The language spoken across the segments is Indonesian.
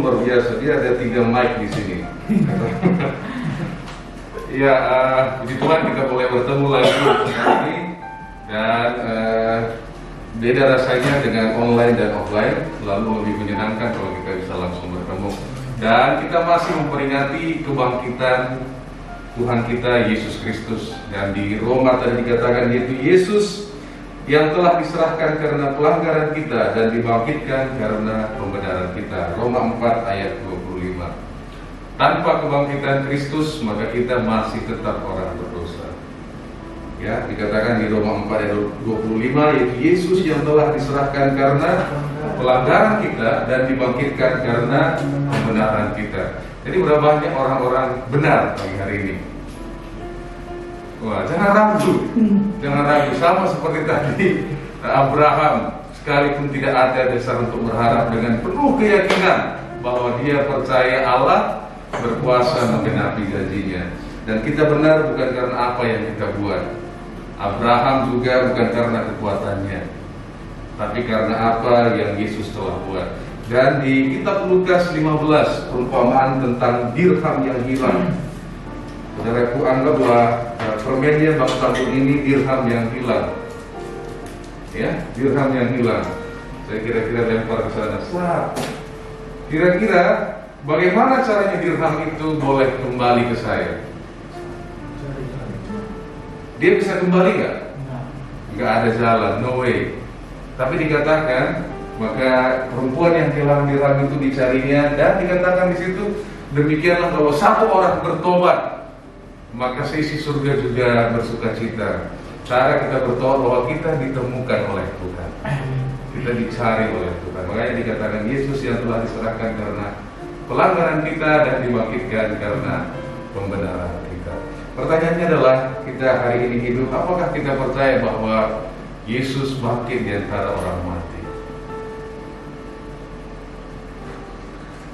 luar biasa, dia ada 3 mic di sini. Ya, puji Tuhan kita boleh bertemu lagi hari ini. Dan beda rasanya dengan online dan offline, selalu lebih menyenangkan kalau kita bisa langsung bertemu. Dan kita masih memperingati kebangkitan Tuhan kita Yesus Kristus. Dan di Roma tadi dikatakan yaitu Yesus yang telah diserahkan karena pelanggaran kita dan dibangkitkan karena pembenaran kita. Roma 4 ayat 25. Tanpa kebangkitan Kristus maka kita masih tetap orang berdosa. Ya, dikatakan di Roma 4 ayat 25 yaitu Yesus yang telah diserahkan karena pelanggaran kita dan dibangkitkan karena pembenaran kita. Jadi berapa banyak orang-orang benar pagi hari ini? Wah, jangan ragu, jangan ragu. Sama seperti tadi Abraham, sekalipun tidak ada dasar untuk berharap, dengan penuh keyakinan bahwa dia percaya Allah berkuasa menggenapi janjinya. Dan kita benar bukan karena apa yang kita buat. Abraham juga bukan karena kekuatannya, tapi karena apa yang Yesus telah buat. Dan di kitab Lukas 15, perumpamaan tentang dirham yang hilang. Saudaraku, anggaplah permennya bang tahun ini dirham yang hilang. Ya, dirham yang hilang. Saya kira-kira lempar ke sana. Kira-kira bagaimana caranya dirham itu boleh kembali ke saya? Dia bisa kembali nggak? Nggak ada jalan, no way. Tapi dikatakan, maka perempuan yang kehilangan dirham itu dicarinya, dan dikatakan di situ, demikianlah kalau satu orang bertobat, maka seisi surga juga bersuka cita. Cara kita bertobat bahwa kita ditemukan oleh Tuhan, kita dicari oleh Tuhan. Makanya dikatakan Yesus yang telah diserahkan karena pelanggaran kita dan dibangkitkan karena pembenaran kita. Pertanyaannya adalah, kita hari ini hidup, apakah kita percaya bahwa Yesus bangkit di antara orang mati?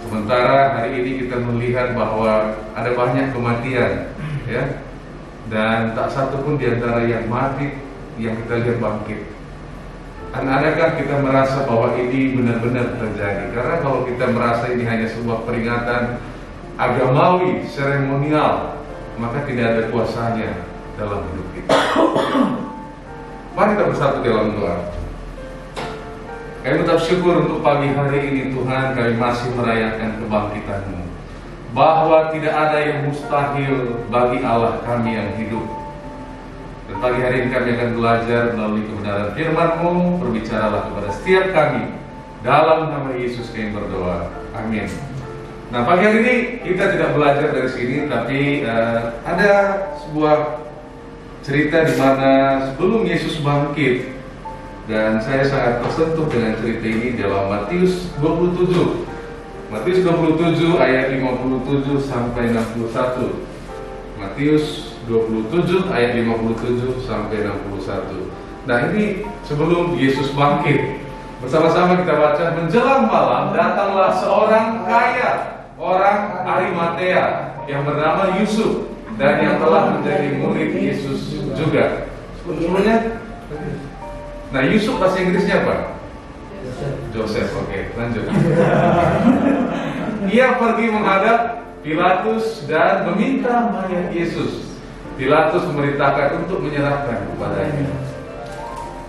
Sementara hari ini kita melihat bahwa ada banyak kematian, ya, dan tak satu pun di antara yang mati yang kita lihat bangkit. Dan adakah kita merasa bahwa ini benar-benar terjadi? Karena kalau kita merasa ini hanya sebuah peringatan agamawi, seremonial, maka tidak ada kuasanya dalam hidup kita. Mari kita bersatu dalam doa. Kami mengucap syukur untuk pagi hari ini Tuhan, kami masih merayakan kebangkitan-Mu, bahwa tidak ada yang mustahil bagi Allah kami yang hidup. Dan pagi hari ini kami akan belajar melalui kebenaran firman-Mu. Berbicaralah kepada setiap kami. Dalam nama Yesus kami berdoa. Amin. Nah, pagi hari ini kita tidak belajar dari sini, tapi ada sebuah cerita di mana sebelum Yesus bangkit, dan saya sangat tersentuh dengan cerita ini dalam Matius 27. Matius 27 ayat 57 sampai 61. Matius 27 ayat 57 sampai 61. Nah, ini sebelum Yesus bangkit. Bersama-sama kita baca. Menjelang malam datanglah seorang kaya, orang Arimatea, yang bernama Yusuf, dan yang telah menjadi murid Yesus juga. Sebelumnya, nah, Yusuf bahasa Inggrisnya apa? Joseph. Oke, lanjut. Ia pergi menghadap Pilatus dan meminta mayat Yesus. Pilatus memerintahkan untuk menyerahkan kepadanya.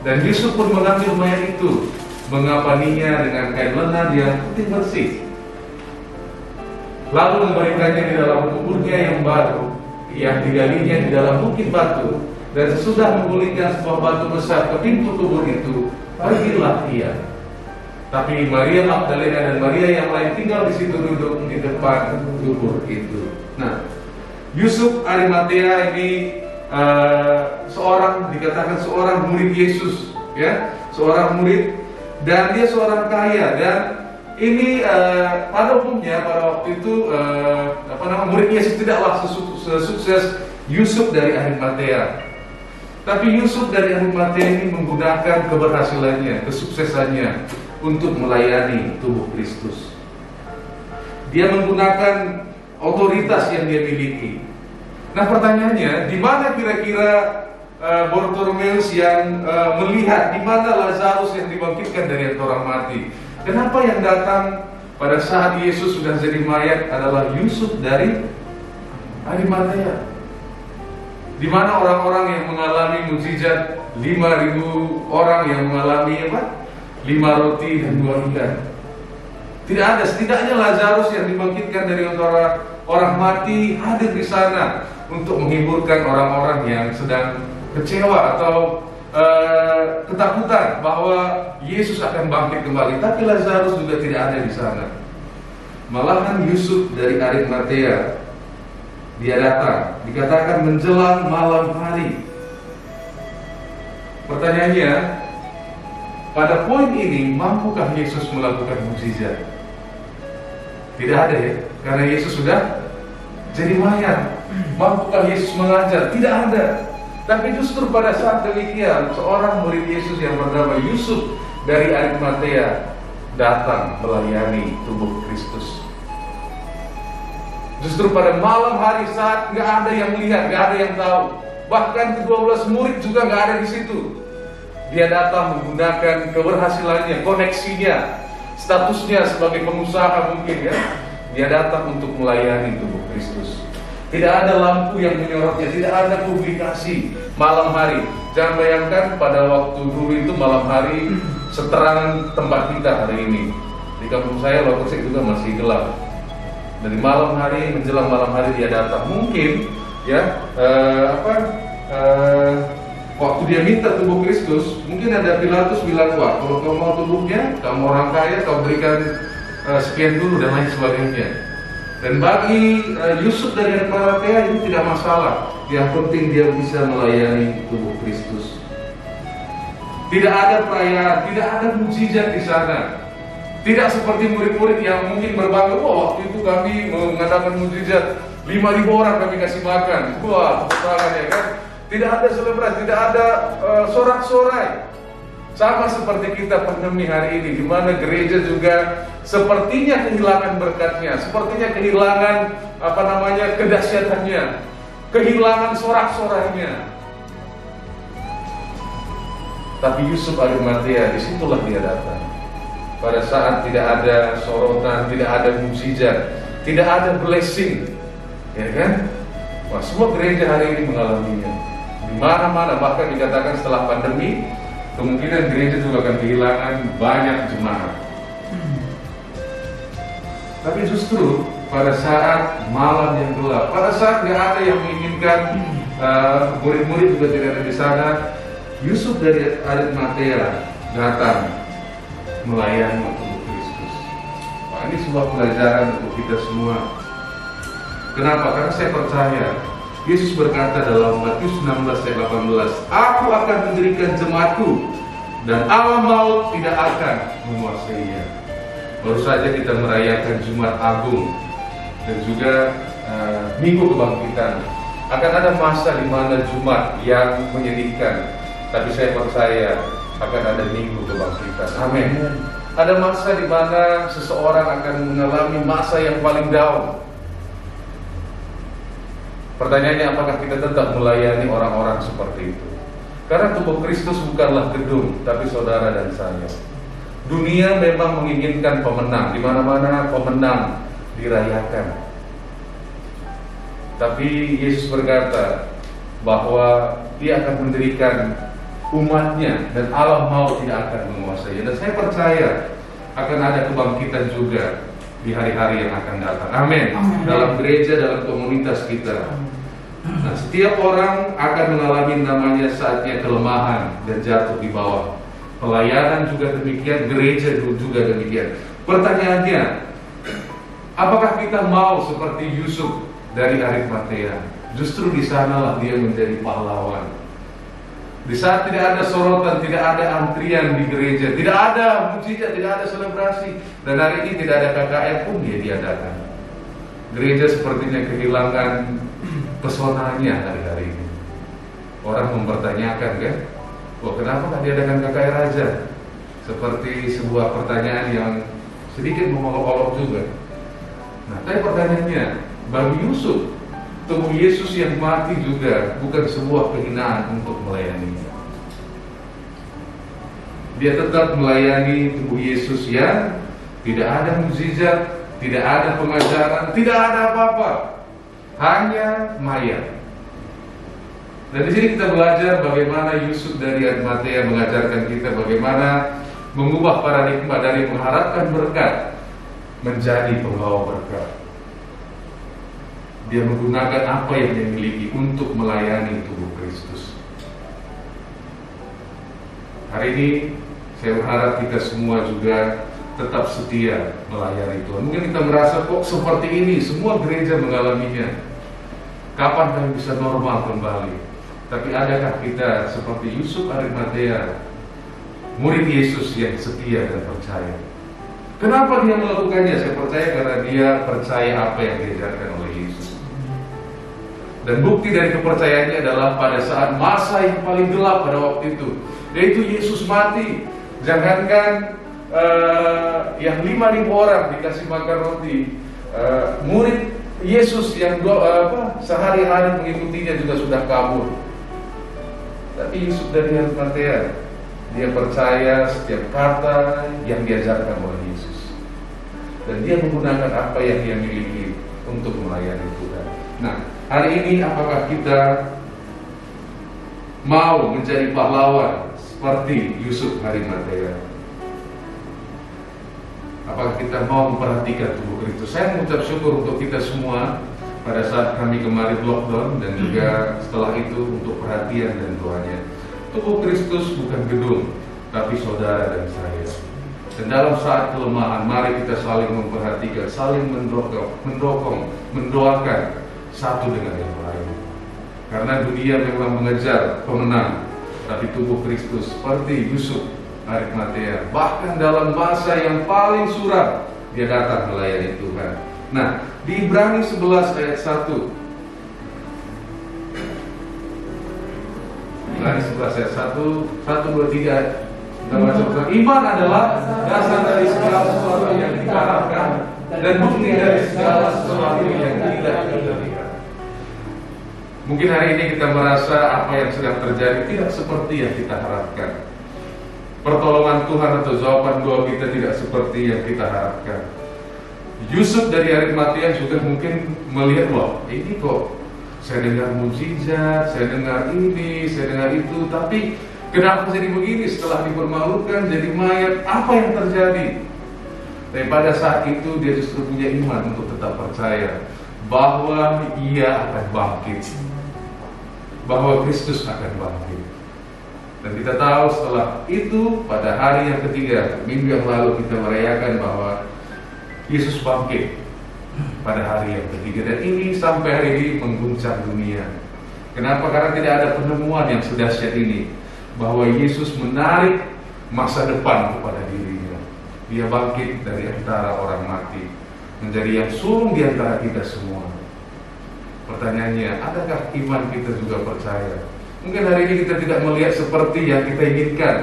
Dan Yusuf pun mengambil mayat itu, mengapaninya dengan kain lenan yang putih bersih, lalu memberikannya di dalam kuburnya yang baru, yang digalinya di dalam bukit batu. Dan sesudah menggulingkan sebuah batu besar ke pintu kubur itu, pergilah ia. Tapi Maria Magdalena dan Maria yang lain tinggal di situ, duduk di depan kubur itu. Nah, Yusuf Arimatea ini dikatakan seorang murid Yesus, ya, seorang murid, dan dia seorang kaya. Dan ini pada umumnya pada waktu itu murid Yesus tidaklah sesukses Yusuf dari Arimatea. Tapi Yusuf dari Arimatea ini menggunakan keberhasilannya, kesuksesannya untuk melayani tubuh Kristus. Dia menggunakan otoritas yang dia miliki. Nah, pertanyaannya, di mana kira-kira Bartimeus yang melihat di mana Lazarus yang dibangkitkan dari antara orang mati? Kenapa yang datang pada saat Yesus sudah jadi mayat adalah Yusuf dari Arimatea. Di mana orang-orang yang mengalami mukjizat, 5.000 orang yang mengalami 5 roti dan 2 ikan. Tidak ada, setidaknya Lazarus yang dibangkitkan dari antara orang mati hadir di sana untuk menghiburkan orang-orang yang sedang kecewa atau ketakutan bahwa Yesus akan bangkit kembali. Tapi Lazarus juga tidak ada di sana. Malahan Yusuf dari Arimatea, dia datang, dikatakan menjelang malam hari. Pertanyaannya, pada poin ini mampukah Yesus melakukan mukjizat? Tidak ada ya, karena Yesus sudah jadi mayat. Mampukah Yesus mengajar? Tidak ada. Tapi justru pada saat demikian, seorang murid Yesus yang bernama Yusuf dari Arimatea datang melayani tubuh Kristus. Justru pada malam hari saat nggak ada yang melihat, nggak ada yang tahu, bahkan ke-12 murid juga nggak ada di situ, dia datang menggunakan keberhasilannya, koneksinya, statusnya sebagai pengusaha mungkin ya. Dia datang untuk melayani tubuh Kristus. Tidak ada lampu yang menyorotnya, tidak ada publikasi malam hari. Jangan bayangkan pada waktu dulu itu malam hari seterang tempat kita hari ini. Di kampung saya lokasi juga masih gelap. Dari malam hari menjelang malam hari dia datang. Mungkin ya waktu dia minta tubuh Kristus, mungkin ada Pilatus bilang, wah kalau kau mau tubuhnya, kamu orang kaya, kau berikan sekian dulu dan lain sebagainya. Dan bagi Yusuf dari Arimatea ini tidak masalah. Yang penting dia bisa melayani tubuh Kristus. Tidak ada perayaan, tidak ada mukjizat di sana. Tidak seperti murid-murid yang mungkin berbangga, wah waktu itu kami mengadakan mukjizat, 5.000 orang kami kasih makan. Wah, tangan ya kan. Tidak ada selebrasi, tidak ada sorak-sorai. Sama seperti kita pandemi hari ini, di mana gereja juga sepertinya kehilangan berkatnya, sepertinya kehilangan kedahsyatannya, kehilangan sorak-sorainya. Tapi Yusuf Arimatea, disitulah dia datang. Pada saat tidak ada sorotan, tidak ada mukjizat, tidak ada blessing, ya kan? Wah, semua gereja hari ini mengalaminya. Di mana-mana, bahkan dikatakan setelah pandemi, kemungkinan gereja juga akan kehilangan banyak jemaat. Tapi justru pada saat malam yang gelap, pada saat tidak ada yang menginginkan, murid-murid juga tidak ada di sana, Yusuf dari Arimatea datang melayani tubuh Kristus. Nah, ini sebuah pelajaran untuk kita semua. Kenapa? Karena saya percaya Yesus berkata dalam Matius 16 ayat 18, Aku akan mendirikan jemaatku dan alam maut tidak akan menguasainya. Baru saja kita merayakan Jumat Agung dan juga Minggu Kebangkitan. Akan ada masa di mana Jumat yang menyedihkan, tapi saya percaya akan ada Minggu Kebangkitan. Amin. Ada masa di mana seseorang akan mengalami masa yang paling down. Pertanyaannya, apakah kita tetap melayani orang-orang seperti itu? Karena tubuh Kristus bukanlah gedung, tapi saudara dan saya. Dunia memang menginginkan pemenang, di mana-mana pemenang dirayakan. Tapi Yesus berkata bahwa Dia akan mendirikan umatnya dan alam maut tidak akan menguasai. Dan saya percaya akan ada kebangkitan juga di hari-hari yang akan datang. Amin. Dalam gereja, dalam komunitas kita. Nah, setiap orang akan mengalami namanya saatnya kelemahan dan jatuh di bawah. Pelayanan juga demikian, gereja juga demikian. Pertanyaannya, apakah kita mau seperti Yusuf dari Arimatea? Justru di sanalah dia menjadi pahlawan. Di saat tidak ada sorotan, tidak ada antrian di gereja, tidak ada mukjizat, tidak ada selebrasi, dan hari ini tidak ada KKR pun dia diadakan. Gereja sepertinya kehilangan pesonanya hari-hari ini. Orang mempertanyakan kan, wah kenapa tak diadakan KKR aja? Seperti sebuah pertanyaan yang sedikit mengolok-olok juga. Nah, tapi pertanyaannya, bagi Yusuf, tubuh Yesus yang mati juga bukan sebuah kehinaan untuk melayaninya. Dia tetap melayani tubuh Yesus yang Tidak ada mukjizat, tidak ada pengajaran, tidak ada apa-apa, hanya mayat. Dan di sini kita belajar bagaimana Yusuf dari Arimatea mengajarkan kita bagaimana mengubah paradigma dari mengharapkan berkat menjadi pembawa berkat. Dia menggunakan apa yang dia miliki untuk melayani tubuh Kristus. Hari ini saya berharap kita semua juga tetap setia melayani Tuhan. Mungkin kita merasa kok seperti ini, semua gereja mengalaminya. Kapan kami bisa normal kembali? Tapi adakah kita seperti Yusuf Arimatea, murid Yesus yang setia dan percaya? Kenapa dia melakukannya? Saya percaya karena dia percaya apa yang diajarkan oleh Yesus. Dan bukti dari kepercayaannya adalah pada saat masa yang paling gelap pada waktu itu, yaitu Yesus mati. Jangankan yang 5.000 orang dikasih makan roti, murid Yesus yang sehari-hari mengikutinya juga sudah kabur. Tapi Yusuf dari Arimatea, dia percaya setiap kata yang diajarkan oleh Yesus, dan dia menggunakan apa yang dia miliki untuk melayani Tuhan. Nah, hari ini apakah kita mau menjadi pahlawan seperti Yusuf Arimatea? Apakah kita mau memperhatikan tubuh Kristus? Saya mengucap syukur untuk kita semua pada saat kami kemarin lockdown dan juga setelah itu untuk perhatian dan doanya. Tubuh Kristus bukan gedung, tapi saudara dan saya. Dan dalam saat kelemahan, mari kita saling memperhatikan, saling mendukung, mendoakan satu dengan yang lain. Karena dunia memang mengejar pemenang, tapi tubuh Kristus seperti Yusuf Arimatea, bahkan dalam masa yang paling suram, dia datang melayani Tuhan. Nah, di Ibrani 11 ayat 1, Ibrani 11 ayat 1, 1, 2, 3, kita baca. Iman adalah dasar dari segala sesuatu yang kita harapkan dan bukti dari segala sesuatu yang tidak kita lihat. Mungkin hari ini kita merasa apa yang sedang terjadi tidak seperti yang kita harapkan. Pertolongan Tuhan atau jawaban doa kita tidak seperti yang kita harapkan. Yusuf dari Arimatea juga mungkin melihat, loh, ini kok saya dengar mukjizat, saya dengar ini, saya dengar itu, tapi kenapa jadi begini? Setelah dipermalukan jadi mayat, apa yang terjadi? Tapi pada saat itu dia justru punya iman untuk tetap percaya bahwa ia akan bangkit, bahwa Kristus akan bangkit. Dan kita tahu setelah itu pada hari yang ketiga, minggu yang lalu kita merayakan bahwa Yesus bangkit pada hari yang ketiga. Dan ini sampai hari ini mengguncang dunia. Kenapa? Karena tidak ada penemuan yang sedahsyat ini, bahwa Yesus menarik masa depan kepada dirinya. Dia bangkit dari antara orang mati, menjadi yang sulung di antara kita semua. Pertanyaannya, adakah iman kita juga percaya? Mungkin hari ini kita tidak melihat seperti yang kita inginkan.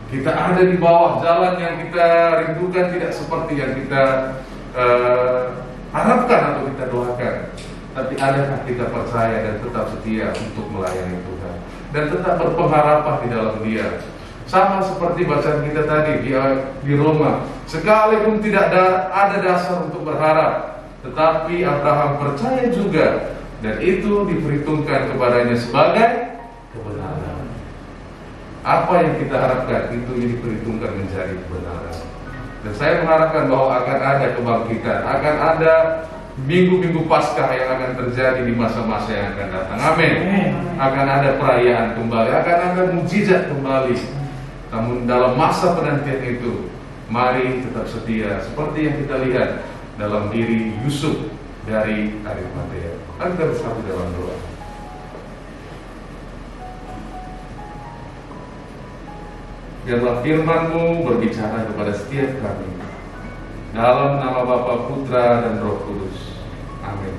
Kita ada di bawah jalan yang kita rindukan, tidak seperti yang kita harapkan atau kita doakan. Tapi adakah kita percaya dan tetap setia untuk melayani Tuhan dan tetap berpengharapan di dalam Dia? Sama seperti bacaan kita tadi di Roma, sekalipun tidak ada dasar untuk berharap, tetapi Abraham percaya juga, dan itu diperhitungkan kepadanya sebagai kebenaran. Apa yang kita harapkan itu diperhitungkan menjadi kebenaran. Dan saya mengharapkan bahwa akan ada kebangkitan, akan ada minggu-minggu Paskah yang akan terjadi di masa-masa yang akan datang. Amin. Akan ada perayaan kembali, akan ada mukjizat kembali. Namun dalam masa penantian itu, mari tetap setia seperti yang kita lihat dalam diri Yusuf dari Arimatea. Mari kita bersatu dalam doa. Biarlah firman-Mu berbicara kepada setiap kami. Dalam nama Bapa, Putra, dan Roh Kudus. Amin.